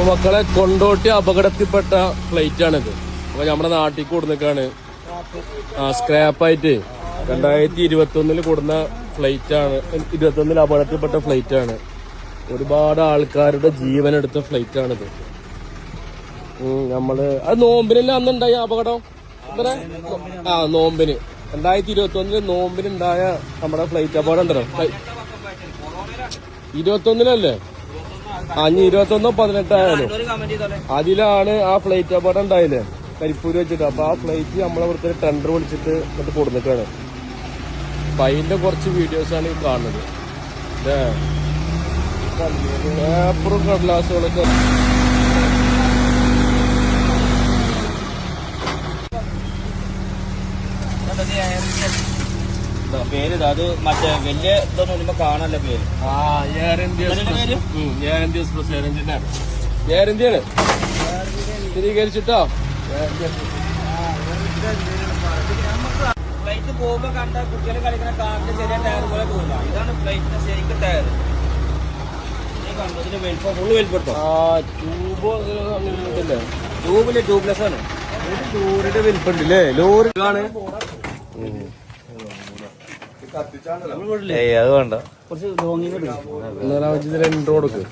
അപ്പൊ മക്കളെ കൊണ്ടോട്ടി അപകടത്തിൽപ്പെട്ട ഫ്ലൈറ്റ് ആണിത്. അപ്പൊ നമ്മുടെ നാട്ടിൽ കൊടുക്കാണ് സ്ക്രാപ്പായിട്ട് 2021 കൊടുന്ന ഫ്ലൈറ്റ് ആണ്. 2021 അപകടത്തിൽപ്പെട്ട ഫ്ലൈറ്റ് ആണ്. ഒരുപാട് ആൾക്കാരുടെ ജീവനെടുത്ത ഫ്ലൈറ്റ് ആണിത്. നമ്മള് അത് നോമ്പിനല്ലേ അന്നുണ്ടായ അപകടം. നോമ്പിന് 2021 നോമ്പിനുണ്ടായ നമ്മുടെ ഫ്ലൈറ്റ് അപകടം ഉണ്ടല്ലോ. 21 ഇനി 21-18 ആയാലും അതിലാണ് ആ ഫ്ലൈറ്റ് അപകടം ഉണ്ടായില്ലേ, കരിപ്പൂര് വെച്ചിട്ട്. അപ്പൊ ആ ഫ്ലൈറ്റ് നമ്മളെ ഇവിടുത്തെ ടെൻഡർ വിളിച്ചിട്ട് എന്നിട്ട് കൊടുത്തിട്ടാണ്. അപ്പൊ അതിന്റെ കുറച്ച് വീഡിയോസാണ് ഈ കാണുന്നത്. പേപ്പറും കടലാസുകളൊക്കെ പേര് അത് മറ്റേ വലിയ ഇതൊന്നും കാണാനല്ല പേര്. എയർ ഇന്ത്യ എക്സ്പ്രസ് എയർ ഇന്ത്യയാണ് സ്ഥിരീകരിച്ചിട്ടോ. ഫ്ലൈറ്റ് പോകുമ്പോ കണ്ട കുട്ടികൾ കളിക്കുന്ന കാറിന്റെ ചെറിയ ടയർ പോലെ തോന്നുക. ഇതാണ് ഫ്ലൈറ്റിന്റെ ശരിക്കും ടയർ. ഇതിന്റെ വലിപ്പം ഫുള്ള് വലിപ്പെടുത്തോ. ട്യൂബില് ട്യൂബ്ലെസ് ആണ്. ലോറിയുടെ വലിപ്പുണ്ടല്ലേ. ലോറി അത് വേണ്ട കുറച്ച് ലോങ്ങിന് കൊടുക്ക്.